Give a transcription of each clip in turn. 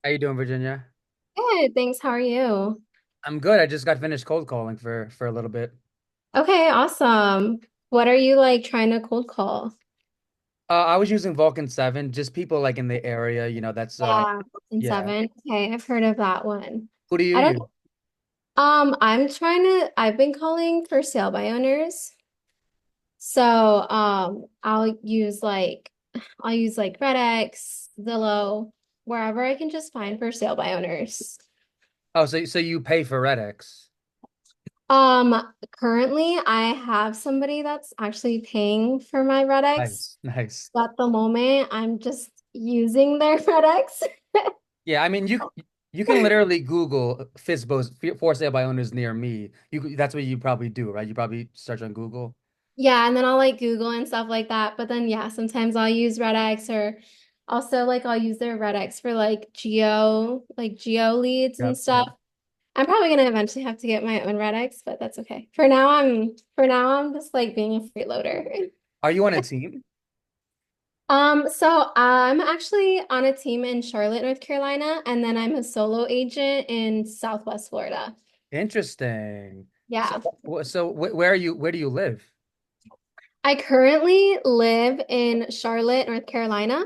How you doing, Virginia? Good, thanks. How are you? I'm good. I just got finished cold calling for a little bit. Okay, awesome. What are you like trying to cold call? I was using Vulcan 7, just people like in the area, that's Yeah, in yeah. seven. Okay, I've heard of that one. Who do you I don't, use? I've been calling for sale by owners. So, I'll use like RedX, Zillow, wherever I can just find for sale by owners. Oh, so you pay for RedX. Currently I have somebody that's actually paying for my RedX. Nice, nice. At the moment, I'm just using their FedEx. Yeah, I mean you can literally Google FISBOs for sale by owners near me. That's what you probably do, right? You probably search on Google. Yeah, and then I'll like Google and stuff like that. But then yeah, sometimes I'll use RedX or also like I'll use their RedX for like geo leads and Yep, stuff. yep. I'm probably gonna eventually have to get my own RedX, but that's okay. For now I'm just like being a freeloader. Are you on a team? So I'm actually on a team in Charlotte, North Carolina, and then I'm a solo agent in Southwest Florida. Interesting. So Yeah. where are you? Where do you live? I currently live in Charlotte, North Carolina.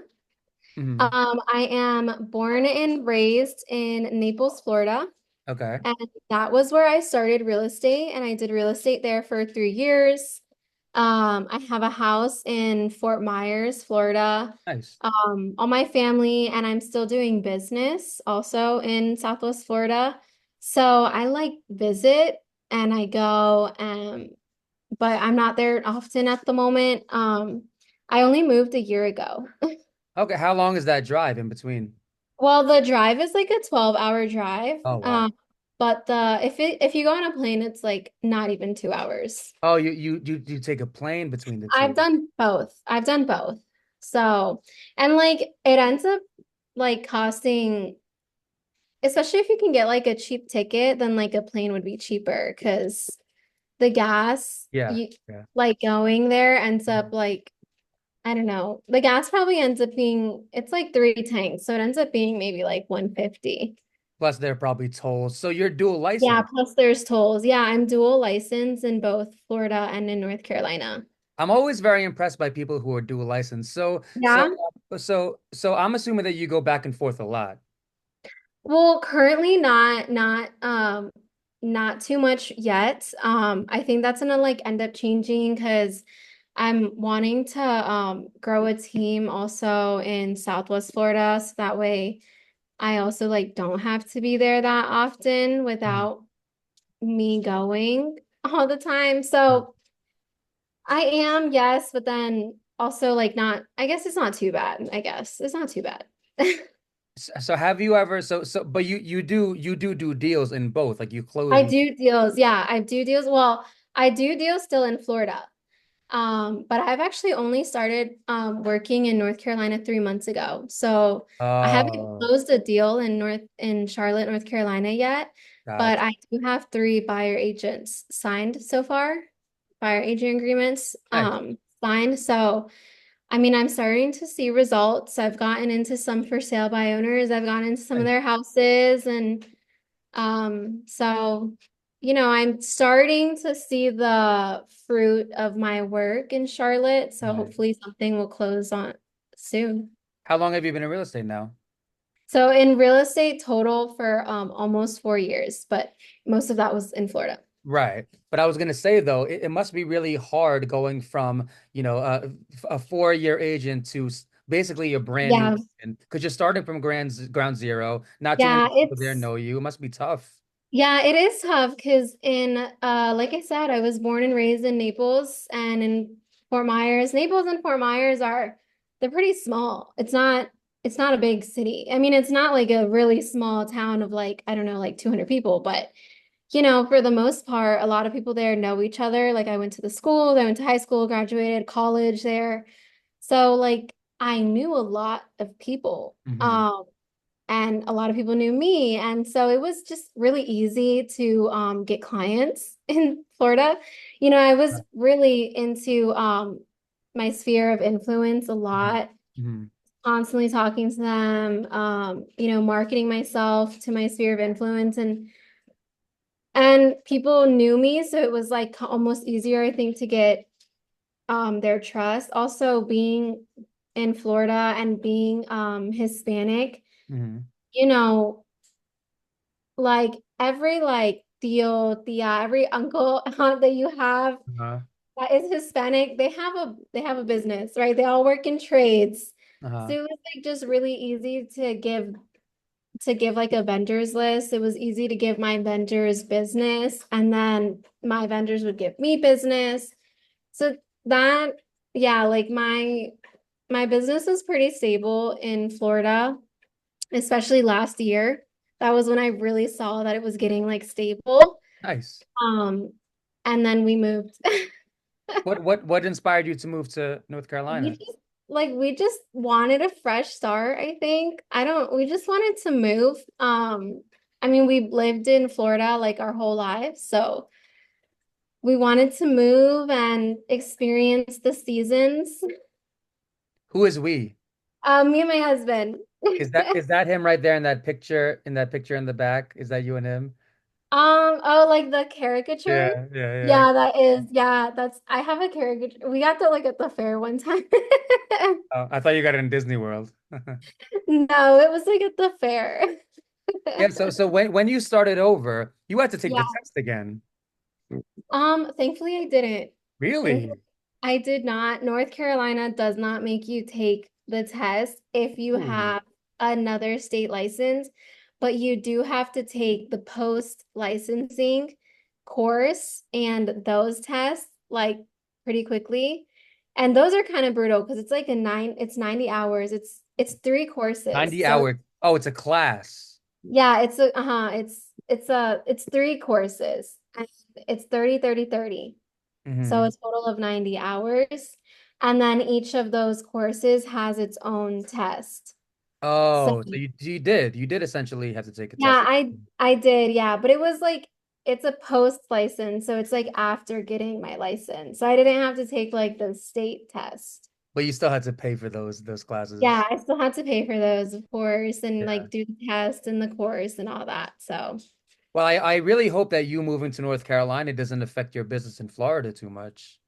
Hmm. I am born and raised in Naples, Florida, Okay. and that was where I started real estate, and I did real estate there for 3 years. I have a house in Fort Myers, Florida, Nice. all my family, and I'm still doing business also in Southwest Florida. So I like visit and I go, but I'm not there often at the moment. I only moved a year ago. Okay, how long is that drive in between? Well, the drive is like a 12-hour drive. Oh wow. But if you go on a plane, it's like not even 2 hours. Oh, you take a plane between the I've two. done both. I've done both. So, and like it ends up like costing, especially if you can get like a cheap ticket, then like a plane would be cheaper because the gas Yeah, you yeah. like going there ends up like I don't know. The gas probably ends up being it's like 3 tanks, so it ends up being maybe like 150. Plus they're probably tolls. So you're dual Yeah, license. plus there's tolls. Yeah, I'm dual licensed in both Florida and in North Carolina. I'm always very impressed by people who are dual license. Yeah. So I'm assuming that you go back and forth a lot. Well, currently not too much yet. I think that's gonna like end up changing because I'm wanting to grow a team also in Southwest Florida so that way I also like don't have to be there that often Mhm. without me going all the time. So I am, yes, but then also like not, I guess it's not too bad. I guess it's not too bad. So have you ever but you do deals in both, like you close I and do deals. Yeah, I do deals. Well, I do deals still in Florida. But I've actually only started working in North Carolina 3 months ago. So I haven't oh, closed a deal in Charlotte, North Carolina yet, but gotcha. I do have 3 buyer agents signed so far, buyer agent agreements Nice. signed. So I mean, I'm starting to see results. I've gotten into some for sale by owners. I've gone into some of Nice. their houses and so, I'm starting to see the fruit of my work in Charlotte. So Nice. hopefully something will close on soon. How long have you been in real estate now? So in real estate total for almost 4 years, but most of that was in Florida. Right. But I was gonna say though, it must be really hard going from, a 4-year agent to basically a brand new Yeah. agent because you're starting from ground zero. Not too many Yeah, people there know you. It must be tough. it is tough because in like I said, I was born and raised in Naples and in Fort Myers. Naples and Fort Myers are they're pretty small. It's not a big city. I mean, it's not like a really small town of like, I don't know, like 200 people, but for the most part, a lot of people there know each other. Like I went to the school, I went to high school, graduated college there. So like I knew a lot of people. Hmm. And a lot of people knew me. And so it was just really easy to get clients in Florida. I was really into my sphere of influence a lot. Hmm. constantly talking to them, marketing myself to my sphere of influence and people knew me, so it was like almost easier, I think, to get their trust. Also being in Florida and being Hispanic, Hmm. you know, like every like tío, tía, every uncle, aunt that you have Uh-huh. that is Hispanic, they have a business, right? They all work in trades. So Uh-huh. it was like just really easy to give like a vendors list. It was easy to give my vendors business and then my vendors would give me business. So that yeah, like my business was pretty stable in Florida, especially last year. That was when I really saw that it was getting like stable. Nice. Um, and then we moved. What inspired you to move to North We Carolina? just we just wanted a fresh start, I think. I don't we just wanted to move. I mean, we lived in Florida like our whole lives, so we wanted to move and experience the seasons. Who is we? Me and my husband. Is that him right there in that picture in the back? Is that you and him? Oh, like the caricature? Yeah, yeah, yeah. Yeah, that is. Yeah, that's I have a caricature. We got to look at the fair one time. Oh, I thought you got it in Disney World. No, it was like at the fair. Yeah, so when you started over, you had to take the Yeah. test again. Thankfully I didn't. Thankfully Really? I did not. North Carolina does not make you take the test if you Ooh. have another state license, but you do have to take the post licensing course and those tests like pretty quickly. And those are kind of brutal because it's 90 hours. It's three courses. 90 So hour. Oh, it's a class. yeah, it's three courses. And it's 30, 30, 30. So Hmm. a total of 90 hours. And then each of those courses has its own test. So Oh, so you did essentially have to take a test. yeah, I did, yeah. But it was like it's a post license, so it's like after getting my license. So I didn't have to take like the state test. But you still had to pay for those Yeah, classes. I still had to pay for those, of course, and Yeah. like do the test and the course and all that. So Well, I really hope that you moving to North Carolina doesn't affect your business in Florida too much.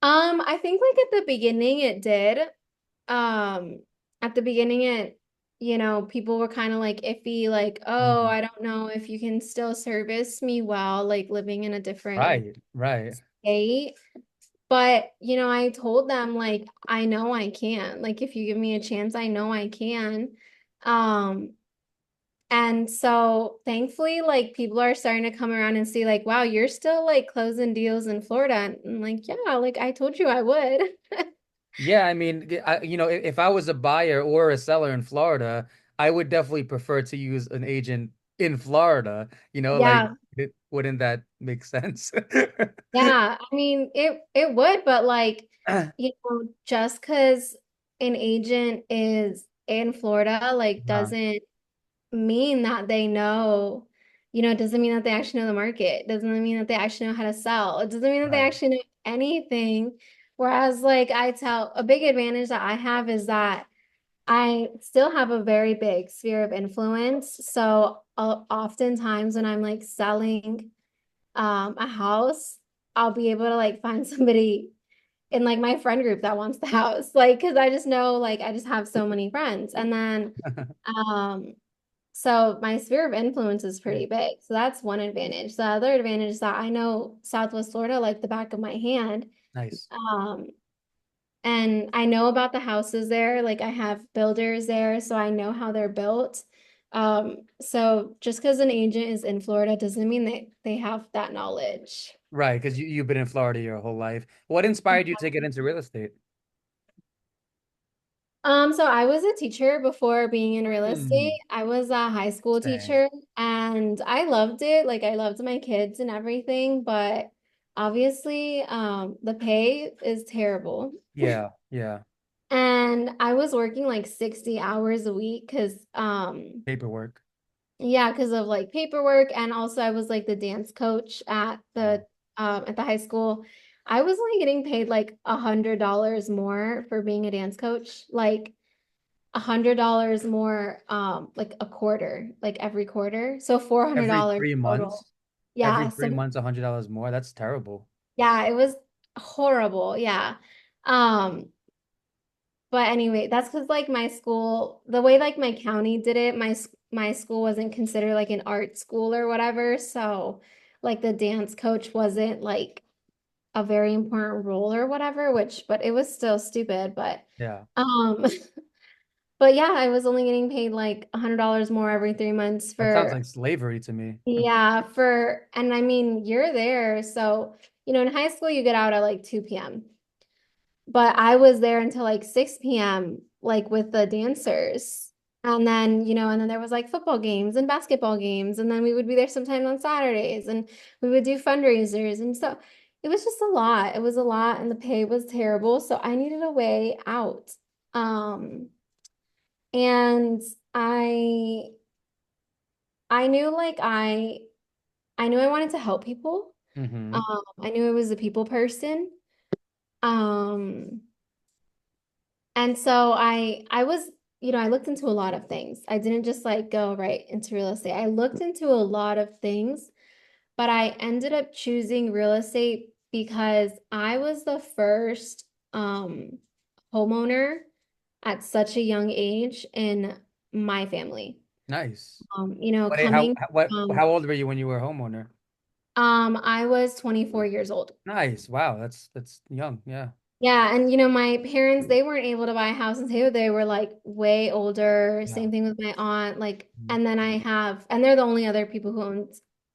I think like at the beginning it did. Um, at the beginning people were kind of like iffy, like, oh, Mhm. I don't know if you can still service me well, like living in a different Right, right. state. But, I told them like I know I can. Like if you give me a chance, I know I can. Um, and so thankfully, like people are starting to come around and see, like, wow, you're still like closing deals in Florida. And I'm like, yeah, like I told you I would. Yeah, I mean, if I was a buyer or a seller in Florida, I would definitely prefer to use an agent in Florida. Like, Yeah. wouldn't that make sense? Yeah, I mean it would, but like, just because an agent is in Florida, like Uh, doesn't mean that they know, doesn't mean that they actually know the market. Doesn't mean that they actually know how to sell. It doesn't mean that they right. actually know anything. Whereas like I tell a big advantage that I have is that I still have a very big sphere of influence. So oftentimes when I'm like selling a house, I'll be able to like find somebody in like my friend group that wants the house. Like, because I just know like I just have so many friends. And then um so my sphere of influence is pretty big. So that's one advantage. The other advantage is that I know Southwest Florida like the back of my hand. Nice. Um and I know about the houses there. Like I have builders there, so I know how they're built. So just because an agent is in Florida doesn't mean that they have that knowledge. Right, because you've been in Florida your whole life. What inspired you to get into real estate? So I was a teacher before being in real estate. Hmm. I was a high school Same. teacher and I loved it. Like I loved my kids and everything, but obviously, the pay is terrible. Yeah, yeah. And I was working like 60 hours a week because Paperwork. yeah, because of like paperwork, and also I was like the dance coach Oh. at the high school. I was only getting paid like $100 more for being a dance coach. Like $100 more, like a quarter, like every quarter. So $400 Every three total. months? Every Yeah. three So months, $100 more? That's terrible. yeah, it was horrible. Yeah. Um, but anyway, that's because like my school, the way like my county did it, my school wasn't considered like an art school or whatever. So like the dance coach wasn't like a very important role or whatever, which but it was still stupid. Yeah. Um but yeah, I was only getting paid like $100 more every 3 months That sounds for like slavery to me. yeah, for and I mean you're there. So, in high school you get out at like 2 p.m. But I was there until like 6 p.m. like with the dancers. And then there was like football games and basketball games. And then we would be there sometimes on Saturdays and we would do fundraisers. And so it was just a lot. It was a lot and the pay was terrible. So I needed a way out. Um, and I I knew like I knew I wanted to help people. Hmm. I knew I was a people person. Um, And so I was, I looked into a lot of things. I didn't just like go right into real estate. I looked into a lot of things, but I ended up choosing real estate because I was the first homeowner at such a young age in my family. Nice. Coming How from old were you when you were a homeowner? I was 24 years old. Nice. Wow, that's young. Yeah. Yeah, and my parents, they weren't able to buy a house until they were like way older. Yeah. Same thing with my aunt. Like, Mhm. and then and they're the only other people who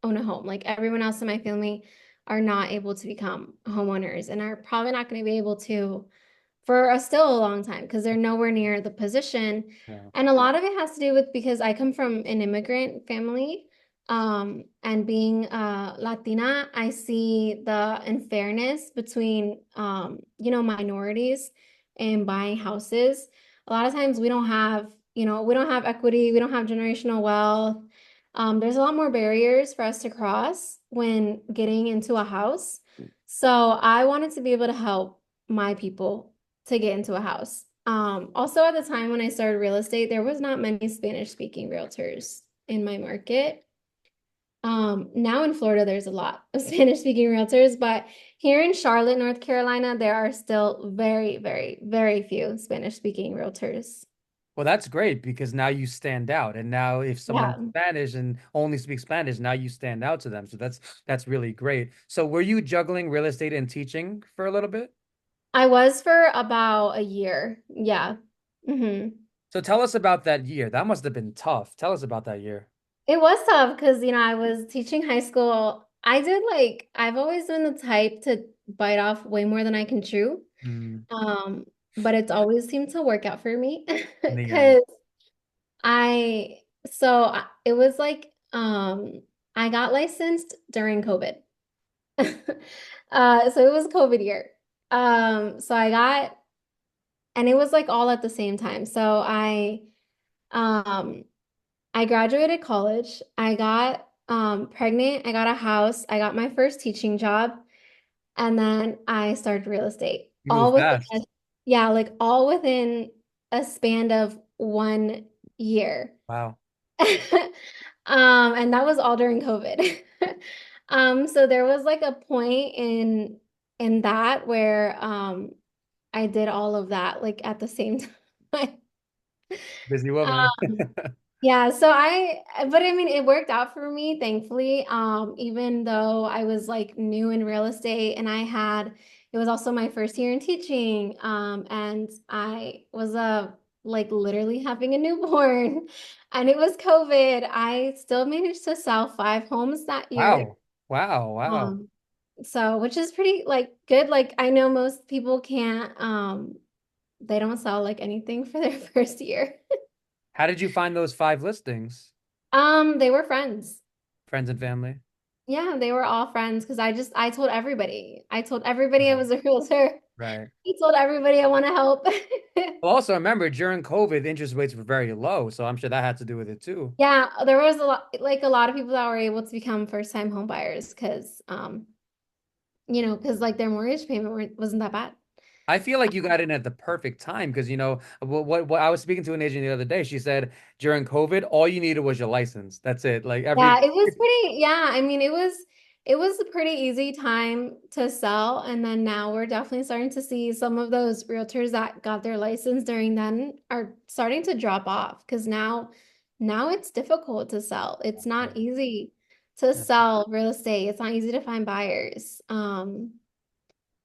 own a home. Like everyone else in my family are not able to become homeowners and are probably not going to be able to for still a long time because they're nowhere near the position. Yeah. And a lot of it has to do with because I come from an immigrant family. And being Latina, I see the unfairness between, minorities and buying houses. A lot of times we don't have equity, we don't have generational wealth. There's a lot more barriers for us to cross when getting into a house. So I wanted to be able to help my people to get into a house. Also at the time when I started real estate, there was not many Spanish speaking realtors in my market. Now in Florida, there's a lot of Spanish speaking realtors, but here in Charlotte, North Carolina, there are still very, very, very few Spanish speaking realtors. Well, that's great because now you stand out. And now if someone's Yeah. Spanish and only speaks Spanish, now you stand out to them. So that's really great. So were you juggling real estate and teaching for a little bit? I was for about a year. Yeah. hmm So tell us about that year. That must have been tough. Tell us about that year. It was tough because, I was teaching high school. I've always been the type to bite off way more than I can chew. Mm, Um, but it's always seemed to work out for me in the end. because it was like, I got licensed during COVID. So it was COVID year. So I got, and it was like all at the same time. So um, I graduated college. I got pregnant. I got a house. I got my first teaching job. And then I started real estate. You move fast. Yeah, like all within a span of 1 year. Wow. And that was all during COVID. So there was like a point in that where I did all of that like at the same time. Busy woman. Yeah, but I mean, it worked out for me, thankfully. Even though I was like new in real estate and it was also my first year in teaching. And I was like literally having a newborn and it was COVID. I still managed to sell 5 homes that year. Wow. Wow. Wow. Um, which is pretty like good. Like I know most people can't, they don't sell like anything for their first year. How did you find those five listings? They were friends. Friends and family? Yeah, they were all friends because I told everybody. I told everybody I Right. was a realtor. Right. I told everybody I want to help. Well, also remember during COVID, interest rates were very low, so I'm sure that had to do with it too. Yeah, there was a lot of people that were able to become first-time home buyers because like their mortgage payment wasn't that bad. I feel like you got in at the perfect time because what I was speaking to an agent the other day. She said during COVID, all you needed was your license. That's it. Like Yeah, every it was pretty, yeah, I mean it was a pretty easy time to sell, and then now we're definitely starting to see some of those realtors that got their license during then are starting to drop off because now it's difficult to sell. It's not easy to sell real estate. It's not easy to find buyers.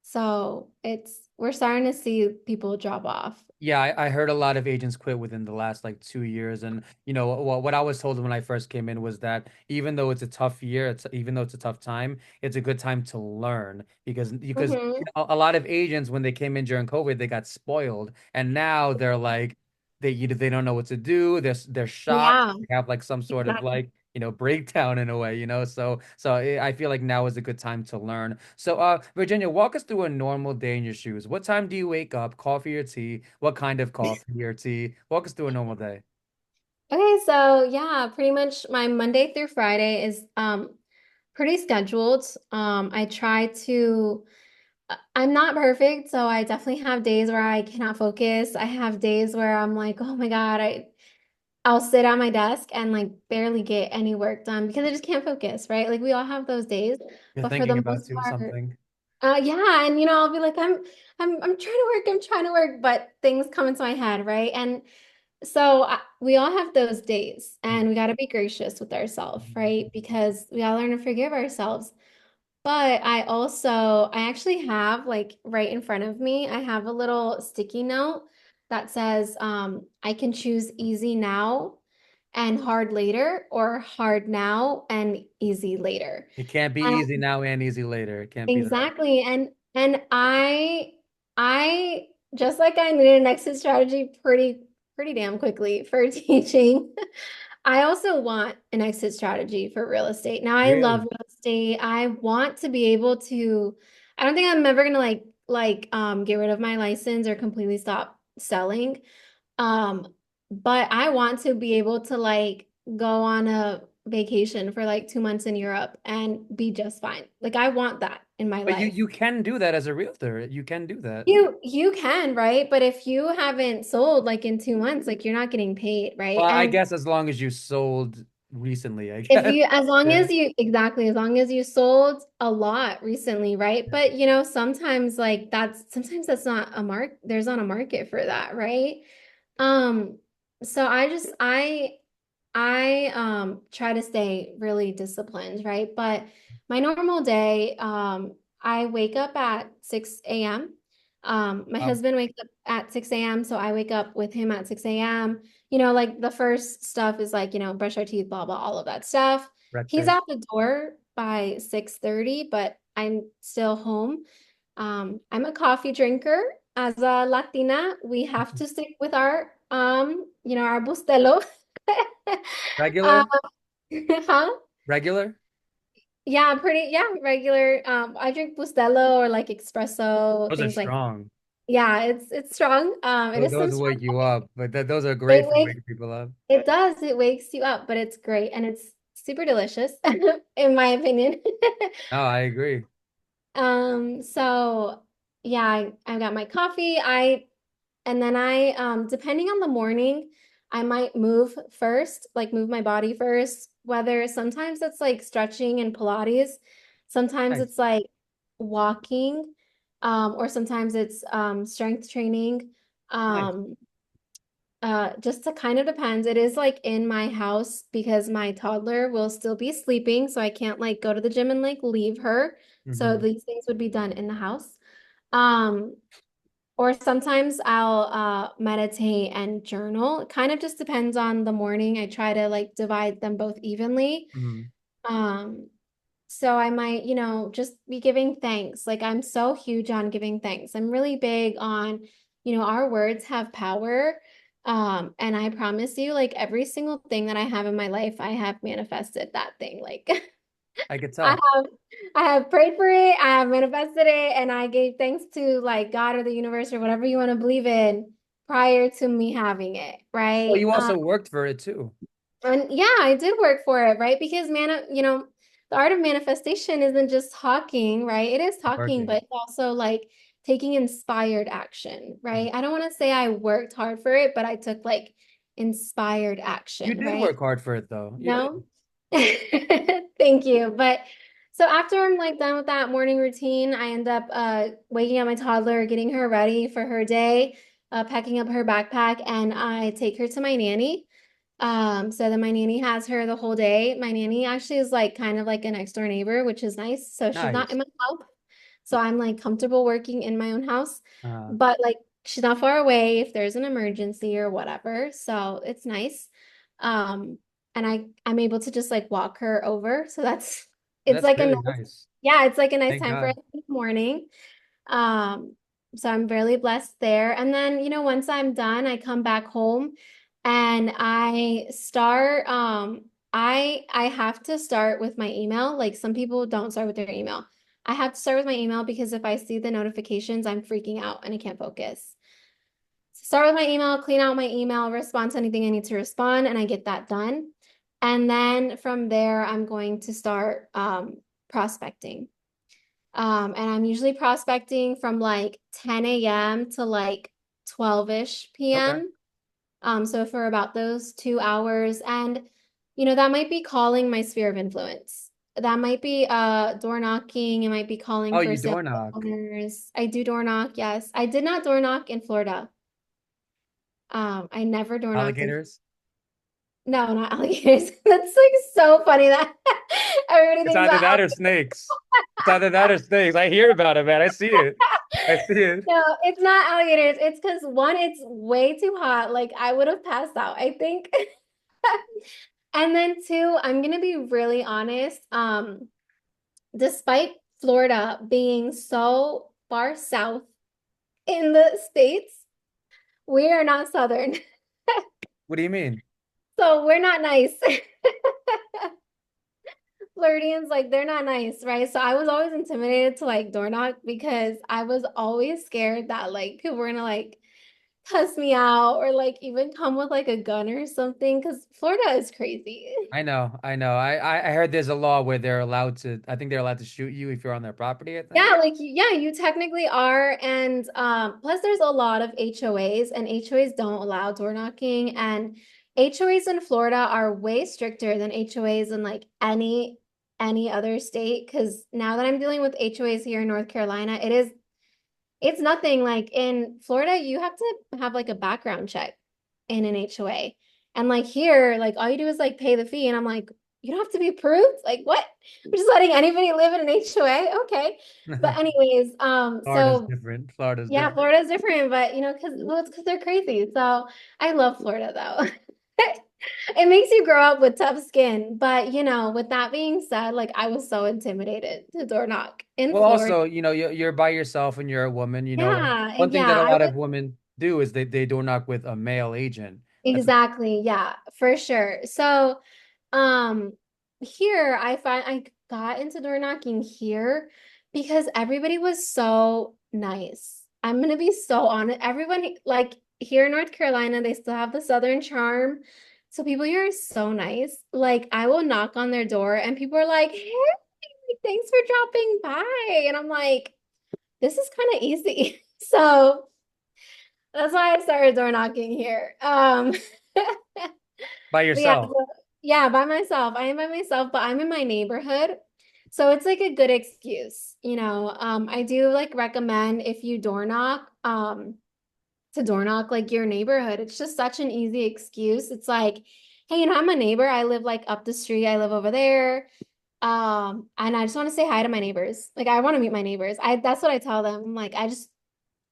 So it's we're starting to see people drop off. Yeah, I heard a lot of agents quit within the last like 2 years, and what I was told when I first came in was that even though it's a tough year, it's even though it's a tough time, it's a good time to learn because Hmm. a lot of agents when they came in during COVID, they got spoiled, and now they're like they don't know what to do. They're shocked. Yeah, They have like some sort of exactly. like breakdown in a way, So I feel like now is a good time to learn. So, Virginia, walk us through a normal day in your shoes. What time do you wake up? Coffee or tea? What kind of coffee or tea? Walk us through a normal day. Okay, so yeah, pretty much my Monday through Friday is pretty scheduled. I try to I'm not perfect, so I definitely have days where I cannot focus. I have days where I'm like, "Oh my God, I'll sit at my desk and like barely get any work done because I just can't focus, right? Like we all have those days, You're but for thinking the about most doing part, something. yeah, and I'll be like, I'm trying to work, I'm trying to work, but things come into my head, right? And so we all have those days, Yeah. and we got to be gracious with ourselves, right? Because we got to learn to forgive ourselves. But I actually have like right in front of me, I have a little sticky note that says, I can choose easy now and hard later, or hard now and easy later. It can't be And easy now and easy later. It can't be that. exactly. And I just like I needed an exit strategy pretty damn quickly for teaching. I also want an exit strategy for real estate. Now I love Really? real estate. I want to be able to, I don't think I'm ever gonna get rid of my license or completely stop selling. Um, but I want to be able to like go on a vacation for like 2 months in Europe and be just fine. Like I want that in my But you life. you can do that as a realtor. You can do that. You can, right? But if you haven't sold like in 2 months, like you're not getting paid, right? Well, I And guess as long as you sold recently, I if guess. you, as long Yeah. as you, exactly, as long as you sold a lot recently, right? But sometimes sometimes that's not a there's not a market for that, right? Um, so I try to stay really disciplined, right? But my normal day, I wake up at 6 a.m. My Wow. husband wakes up at 6 a.m., so I wake up with him at 6 a.m. Like the first stuff is like, brush our teeth, blah, blah, all of that stuff. He's Breakfast. out the door by 6:30, but I'm still home. I'm a coffee drinker. As a Latina, we have to stick with our Bustelo. Um, Regular? huh? Regular? Yeah, regular. I drink Bustelo or like espresso, Those are things like that. strong. Yeah, it's strong. It is some Those strong wake you coffee. up, but those are great It for wakes waking people up. it does. It wakes you up, but it's great and it's super delicious, in my opinion. Oh, I agree. So yeah, I got my coffee. And then depending on the morning, I might move first, like move my body first, whether sometimes it's like stretching and Pilates, sometimes Nice. it's like walking, or sometimes it's strength training. Nice. Um, just to kind of depends. It is like in my house because my toddler will still be sleeping, so I can't like go to the gym and like leave her. So Hmm. these things would be done in the house. Um, or sometimes I'll meditate and journal. It kind of just depends on the morning. I try to like divide them both evenly. Hmm. Um, so I might, just be giving thanks. Like I'm so huge on giving thanks. I'm really big on, our words have power. And I promise you, like every single thing that I have in my life, I have manifested that thing. Like I could I tell. have I have prayed for it, I have manifested it, and I gave thanks to like God or the universe or whatever you want to believe in prior to me having it, Well, right? you also worked for it too. And yeah, I did work for it, right? Because the art of manifestation isn't just talking, right? It is talking, Working. but it's also like taking inspired action, right? I don't want to say I worked hard for it, but I took like inspired You action, did right? work hard for it though. You did. No? Thank you. But so after I'm like done with that morning routine, I end up waking up my toddler, getting her ready for her day, packing up her backpack, and I take her to my nanny. So then my nanny has her the whole day. My nanny actually is like kind of like a next door neighbor, which is nice. So she's not in Nice. my house. So I'm like comfortable working in my own house, Uh, but like she's not far away if there's an emergency or whatever. So it's nice. Um, and I'm able to just like walk her over. So that's it's that's like a really nice, nice. yeah, it's like a nice Thank time for God. us in the morning. Um, so I'm really blessed there. And then, once I'm done, I come back home and I start I have to start with my email. Like some people don't start with their email. I have to start with my email because if I see the notifications, I'm freaking out and I can't focus. So start with my email, clean out my email, respond to anything I need to respond, and I get that done. And then from there, I'm going to start prospecting. And I'm usually prospecting from like 10 a.m. to like 12-ish Okay. p.m. So for about those 2 hours. And, that might be calling my sphere of influence. That might be door knocking. It might be calling Oh, for you sales door knock. owners. I do door knock, yes. I did not door knock in Florida. I never door knocked in Alligators? no, not alligators. That's like so funny that everybody It's thinks either about that or snakes. It's either that or snakes. I hear about it, man. I see it. I see it. no, it's not alligators. It's because one, it's way too hot. Like I would have passed out, I think. And then two, I'm gonna be really honest. Despite Florida being so far south in the States, we are not Southern. What do you mean? So we're not nice. Floridians, like they're not nice, right? So I was always intimidated to like door knock because I was always scared that like people were gonna like cuss me out or like even come with like a gun or something because Florida is crazy. I know, I know. I heard there's a law where they're allowed to, I think they're allowed to shoot you if you're on their property, I think. Yeah, like yeah, you technically are. And plus there's a lot of HOAs and HOAs don't allow door knocking. And HOAs in Florida are way stricter than HOAs in like any other state. Because now that I'm dealing with HOAs here in North Carolina, it's nothing like in Florida, you have to have like a background check in an HOA. And like here, like all you do is like pay the fee. And I'm like, you don't have to be approved? Like what? We're just letting anybody live in an HOA? Okay. But anyways, Florida's so different. Florida's yeah, different. Florida's different, but it's because they're crazy. So I love Florida though. It makes you grow up with tough skin. But with that being said, like I was so intimidated to door knock in Well, Florida. also, you're by yourself and you're a woman, Yeah, one thing that yeah, a I lot was of women do is they door knock with a male agent. That's exactly, yeah, for sure. So, um, here I find I got into door knocking here because everybody was so nice. I'm gonna be so honest. Everyone like here in North Carolina, they still have the Southern charm. So people here are so nice. Like I will knock on their door and people are like, "Hey, thanks for dropping by." And I'm like, "This is kind of easy." So that's why I started door knocking here. by But yeah, yourself. yeah, by myself. I am by myself, but I'm in my neighborhood. So it's like a good excuse, I do like recommend if you door knock, to door knock like your neighborhood. It's just such an easy excuse. It's like, hey, I'm a neighbor. I live like up the street. I live over there. And I just want to say hi to my neighbors. Like I want to meet my neighbors. That's what I tell them. I'm like,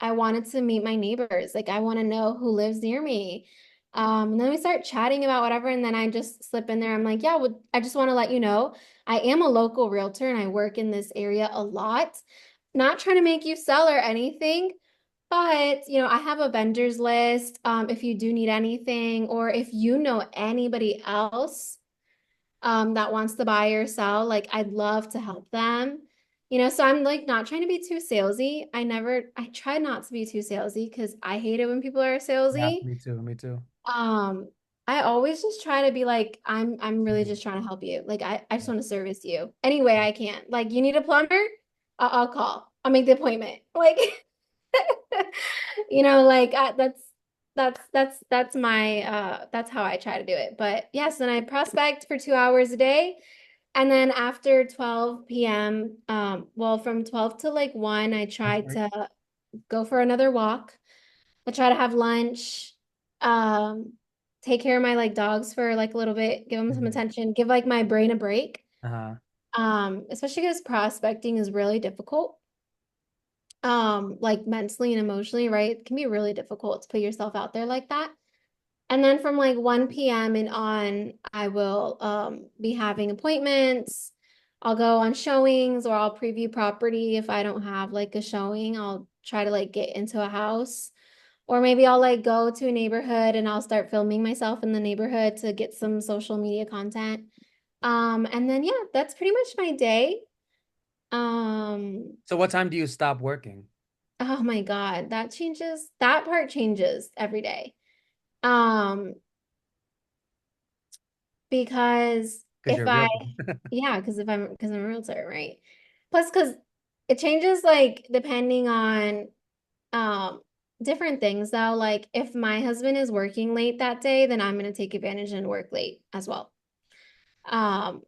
I wanted to meet my neighbors. Like I want to know who lives near me. And then we start chatting about whatever, and then I just slip in there. I'm like, yeah, well, I just want to let you know I am a local realtor and I work in this area a lot. Not trying to make you sell or anything, but I have a vendors list. If you do need anything, or if you know anybody else that wants to buy or sell, like I'd love to help them. So I'm like not trying to be too salesy. I try not to be too salesy because I hate it when people are Yeah, salesy. me too, me too. Um, I always just try to be like, I'm really Mhm. just trying to help you. Like I just want to service you any way I can. Like you need a plumber, I'll call. I'll make the appointment. Like Like that's my that's how I try to do it. But yes, then I prospect for 2 hours a day. And then after 12 p.m., well, from 12 to like 1, I try Okay. to go for another walk. I try to have lunch, um, take care of my like dogs for like a little bit, give them some Mhm. attention, give like my brain a break. Uh-huh. Especially because prospecting is really difficult. Like mentally and emotionally, right? It can be really difficult to put yourself out there like that. And then from like 1 p.m. and on, I will be having appointments. I'll go on showings or I'll preview property. If I don't have like a showing, I'll try to like get into a house. Or maybe I'll like go to a neighborhood and I'll start filming myself in the neighborhood to get some social media content. And then yeah, that's pretty much my day. Um, So what time do you stop working? oh my God, that part changes every day. Um, because Because you're a realtor. yeah, because I'm a realtor, right? Plus, because it changes like depending on um different things though. Like if my husband is working late that day, then I'm gonna take advantage and work late as well. Um,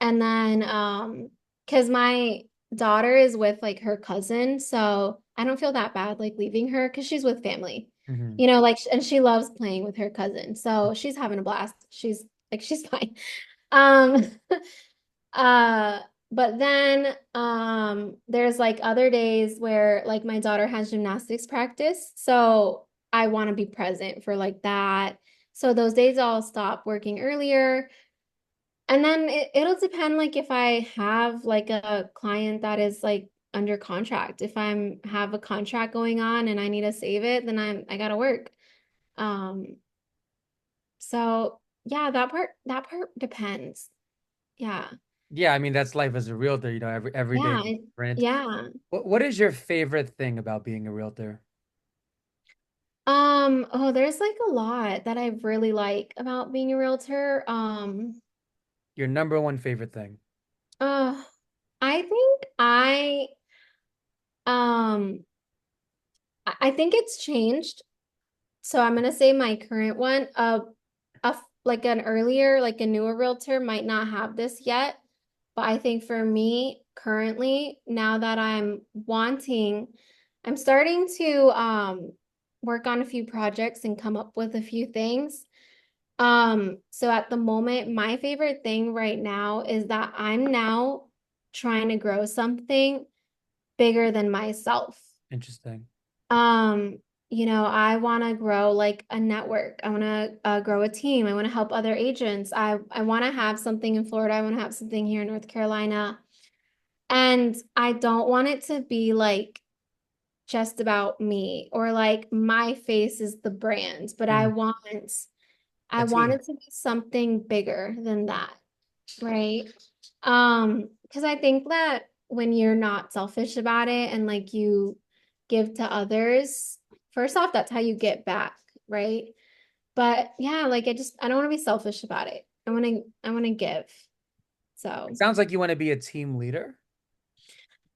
and then because my daughter is with like her cousin, so I don't feel that bad like leaving her because she's with family. Hmm. Like and she loves playing with her cousin. So she's having a blast. She's fine. Um uh but then there's like other days where like my daughter has gymnastics practice, so I want to be present for like that. So those days I'll stop working earlier. And then it'll depend like if I have like a client that is like under contract. If I'm have a contract going on and I need to save it, then I gotta work. Um, so yeah, that part depends. Yeah. Yeah, I mean that's life as a realtor, every day Yeah. is different. Yeah. What is your favorite thing about being a realtor? There's like a lot that I really like about being a realtor. Your number one favorite thing? Uh, I think um I think it's changed. So I'm gonna say my current one, like an earlier, like a newer realtor might not have this yet, but I think for me currently, now that I'm starting to work on a few projects and come up with a few things. So at the moment, my favorite thing right now is that I'm now trying to grow something bigger than myself. Interesting. Um, I want to grow like a network. I want to grow a team. I want to help other agents. I want to have something in Florida. I want to have something here in North Carolina. And I don't want it to be like just about me or like my face is the brand, but Mhm. I A want team. it to be something bigger than that, right? Because I think that when you're not selfish about it and like you give to others, first off, that's how you get back, right? But yeah, like I don't want to be selfish about it. I want to give. It So sounds like you want to be a team leader.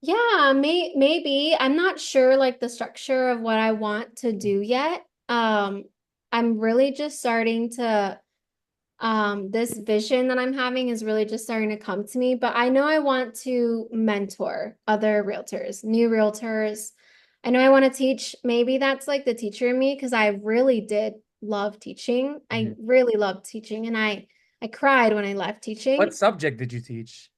yeah, maybe. I'm not sure like the structure of what I want to do yet. I'm really just starting to this vision that I'm having is really just starting to come to me, but I know I want to mentor other realtors, new realtors. I know I want to teach. Maybe that's like the teacher in me because I really did love teaching. I Mhm. really loved teaching and I cried when I left What teaching. subject did you teach?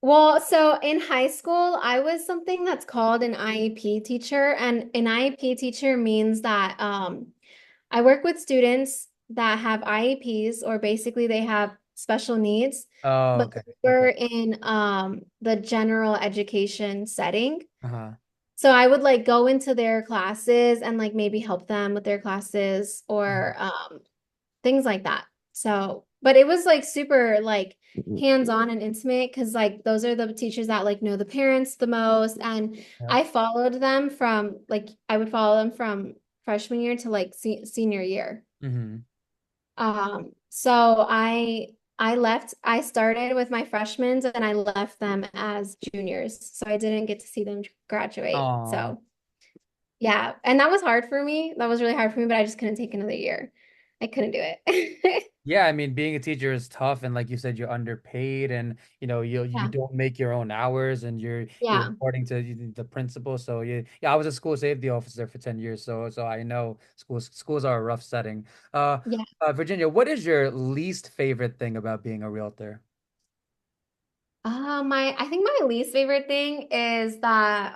Well, so in high school, I was something that's called an IEP teacher, and an IEP teacher means that I work with students that have IEPs, or basically they have special needs, Oh, but okay. Okay. we're in the general education setting. Uh-huh. So I would like go into their classes and like maybe help them with their classes or Mhm. things like that. So, but it was like super like hands-on and intimate because like those are the teachers that like know the parents the most. And Yeah. I followed them from like I would follow them from freshman year to like se senior year. Hmm. So I started with my freshmen and I left them as juniors. So I didn't get to see them graduate. Oh, So Yeah, and that was hard for me. That was really hard for me, but I just couldn't take another year. I couldn't do it. Yeah, I mean, being a teacher is tough, and like you said, you're underpaid, and you Yeah. don't make your own hours, and you're Yeah. reporting to the principal. So yeah, I was a school safety officer for 10 years, so I know schools are a rough setting. Yeah. Virginia, what is your least favorite thing about being a realtor? I think my least favorite thing is that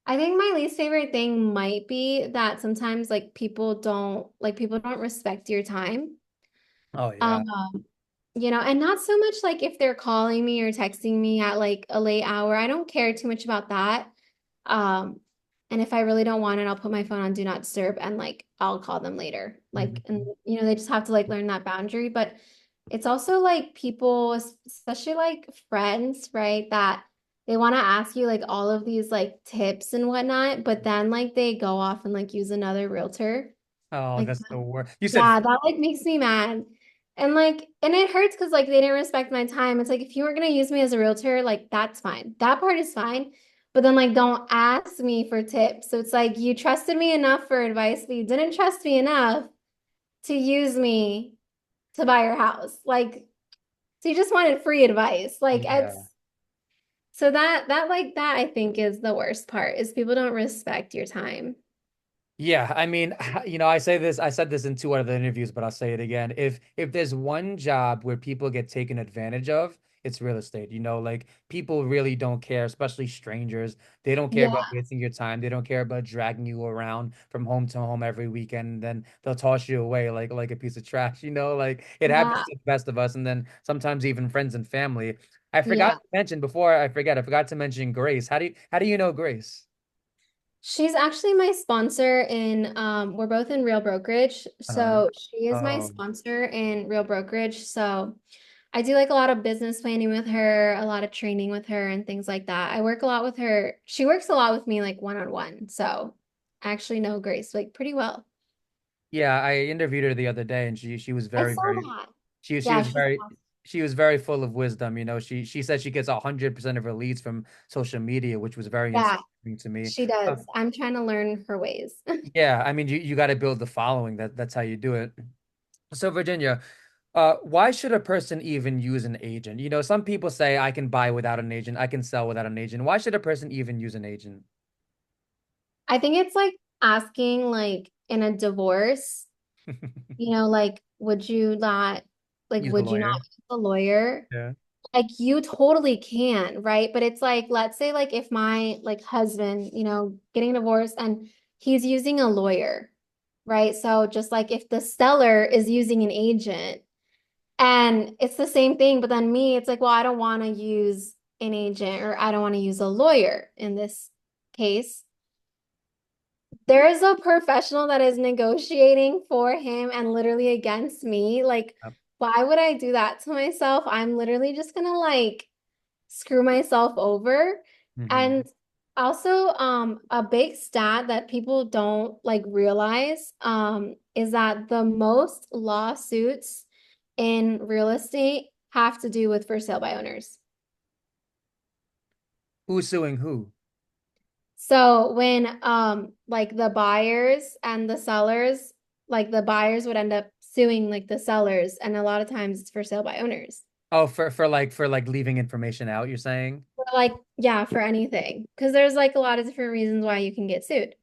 I think my least favorite thing might be that sometimes people don't respect your time. Oh yeah. Um, and not so much like if they're calling me or texting me at like a late hour. I don't care too much about that. Um, and if I really don't want it, I'll put my phone on do not disturb and like I'll call them later. Like, and Mhm. they just have to like learn that boundary. But it's also like people, especially like friends, right? That they want to ask you like all of these like tips and whatnot, but then like they go off and like use another realtor. Oh, Like that's the worst. You said yeah, that like makes me mad. And it hurts because like they didn't respect my time. It's like if you weren't gonna use me as a realtor, like that's fine. That part is fine. But then like don't ask me for tips. So it's like you trusted me enough for advice, but you didn't trust me enough to use me to buy your house. Like, so you just wanted free advice. Like yeah. it's so that I think is the worst part is people don't respect your time. Yeah, I mean, I said this in two other interviews, but I'll say it again. If there's one job where people get taken advantage of, it's real estate. Like people really don't care, especially strangers. They don't care about Yeah. wasting your time. They don't care about dragging you around from home to home every weekend, and then they'll toss you away like a piece of trash. Like it happens Yeah. to the best of us, and then sometimes even friends and family. I forgot Yeah. to mention before I forget, I forgot to mention Grace. How do you know Grace? She's actually my sponsor in we're both in Real Brokerage. Uh, So she is my oh. sponsor in Real Brokerage. So I do like a lot of business planning with her, a lot of training with her and things like that. I work a lot with her. She works a lot with me like one-on-one. So I actually know Grace like pretty well. Yeah, I interviewed her the other day, and she was I very, saw very that. she Yeah, was she's very awesome. she was very full of wisdom. She said she gets 100% of her leads from social media, which was very Yeah, inspiring to me. she Uh, does. I'm trying to learn her ways. yeah, I mean, you got to build the following. That's how you do it. So Virginia, why should a person even use an agent? Some people say I can buy without an agent, I can sell without an agent. Why should a person even use an agent? I think it's like asking like in a divorce. Like, Use a would you not lawyer. use a lawyer? Yeah. Like, you totally can, right? But it's like, let's say, like, if my like husband, getting divorced and he's using a lawyer, right? So just like if the seller is using an agent and it's the same thing, but then me, it's like, well, I don't want to use an agent or I don't want to use a lawyer in this case. There is a professional that is negotiating for him and literally against me. Like, why would I do that to myself? I'm literally just gonna like screw myself over. Mm-hmm. And also, a big stat that people don't like realize, is that the most lawsuits in real estate have to do with for sale by owners. Who's suing who? So when like the buyers and the sellers, like the buyers would end up suing like the sellers, and a lot of times it's for sale by owners. Oh, for like leaving information out, you're saying? Or like, yeah, for anything. Because there's like a lot of different reasons why you can get sued.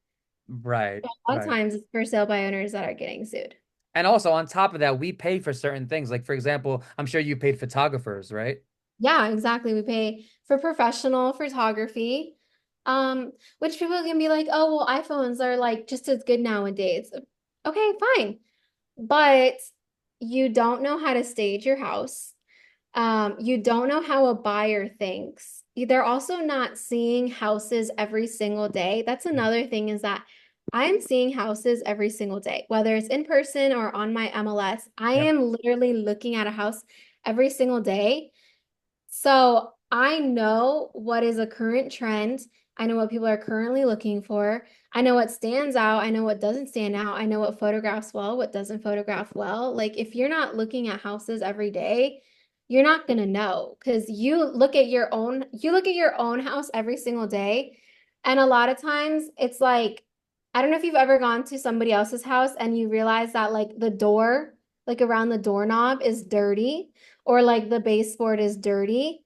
Right, But a lot of right. times it's for sale by owners that are getting sued. And also on top of that, we pay for certain things. Like for example, I'm sure you paid photographers, right? Yeah, exactly. We pay for professional photography, which people can be like, oh, well, iPhones are like just as good nowadays. Okay, fine. But you don't know how to stage your house. You don't know how a buyer thinks. They're also not seeing houses every single day. That's another thing is that I'm seeing houses every single day, whether it's in person or on my MLS. I Yep. am literally looking at a house every single day. So I know what is a current trend. I know what people are currently looking for. I know what stands out. I know what doesn't stand out. I know what photographs well, what doesn't photograph well. Like if you're not looking at houses every day, you're not gonna know because you look at your own house every single day. And a lot of times it's like, I don't know if you've ever gone to somebody else's house and you realize that like the door, like around the doorknob is dirty, or like the baseboard is dirty.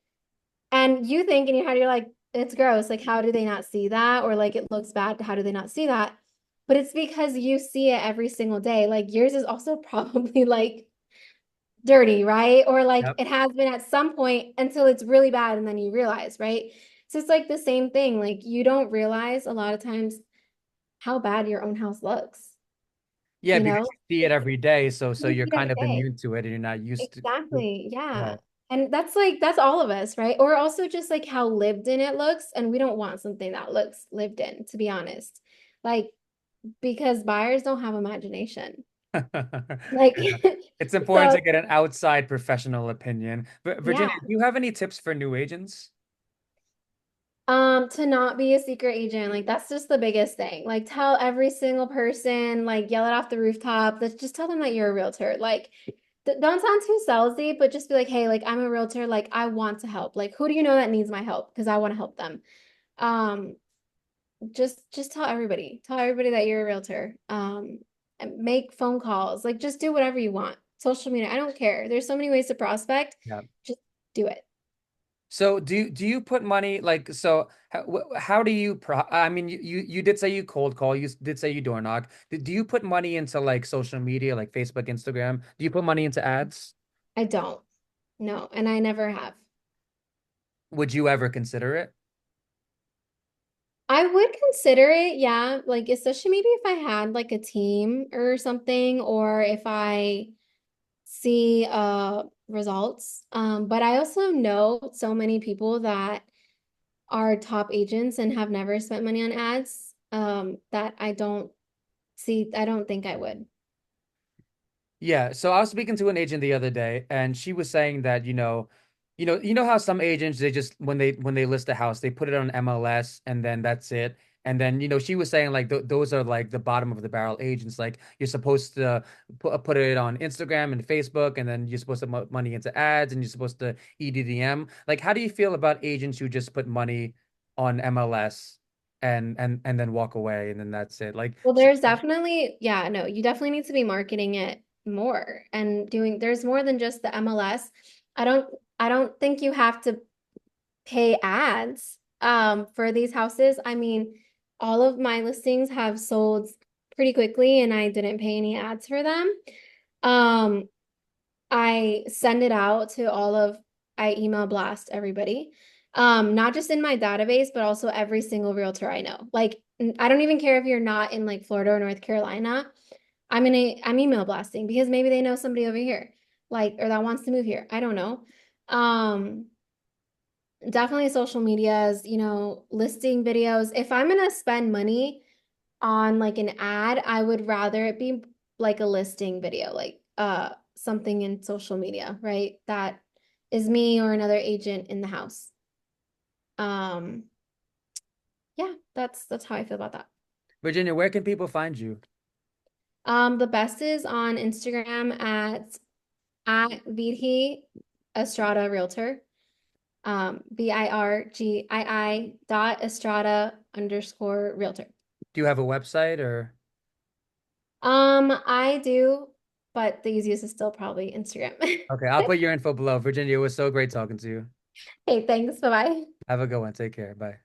And you think in your head, you're like, it's gross. Like, how do they not see that? Or like, it looks bad. How do they not see that? But it's because you see it every single day. Like, yours is also probably like dirty, right? Or like Yep. it has been at some point until it's really bad and then you realize, right? So it's like the same thing. Like, you don't realize a lot of times how bad your own house looks, Yeah, you because know? you see it every day, so You you're see it kind every of day. immune to it and you're not used to Exactly. yeah. Yeah. And that's like, that's all of us, right? Or also just like how lived in it looks. And we don't want something that looks lived in, to be honest. Like, because buyers don't have imagination. Like, Yeah. It's important so to get an outside professional opinion. But Virginia, yeah. do you have any tips for new agents? To not be a secret agent, like that's just the biggest thing. Like tell every single person, like yell it off the rooftop. Let's just tell them that you're a realtor. Like don't sound too salesy, but just be like, hey, like I'm a realtor, like I want to help. Like who do you know that needs my help? Because I want to help them. Um, just tell everybody. Tell everybody that you're a realtor. And make phone calls. Like just do whatever you want. Social media, I don't care. There's so many ways to prospect. Yeah. Just do it. So do you put money like so how do you I mean you did say you cold call, you did say you door knock. Do you put money into like social media like Facebook, Instagram? Do you put money into ads? I don't. No, and I never have. Would you ever consider it? I would consider it, yeah. Like, especially maybe if I had like a team or something, or if I see results. But I also know so many people that are top agents and have never spent money on ads, that I don't think I would. Yeah, so I was speaking to an agent the other day, and she was saying that, you know how some agents they just when they list a house, they put it on MLS and then that's it. And then, she was saying like th those are like the bottom of the barrel agents. Like you're supposed to put it on Instagram and Facebook, and then you're supposed to put money into ads, and you're supposed to EDDM. Like, how do you feel about agents who just put money on MLS and then walk away and then that's it? Like, Well, there's definitely, yeah, no, you definitely need to be marketing it more and there's more than just the MLS. I don't, I don't think you have to pay ads for these houses. I mean, all of my listings have sold pretty quickly and I didn't pay any ads for them. Um, I send it out to I email blast everybody. Not just in my database, but also every single realtor I know. Like, I don't even care if you're not in like Florida or North Carolina. I'm email blasting because maybe they know somebody over here, like, or that wants to move here. I don't know. Um, Definitely social medias, listing videos. If I'm gonna spend money on like an ad, I would rather it be like a listing video, like something in social media, right? That is me or another agent in the house. Um, yeah, that's how I feel about that. Virginia, where can people find you? The best is on Instagram at Vidhi Estrada Realtor. BIRGII dot Estrada underscore realtor. Do you have a website or? I do, but the easiest is still probably Instagram. Okay, I'll put your info below. Virginia, it was so great talking to you. Hey, thanks. Bye bye. Have a good one. Take care. Bye.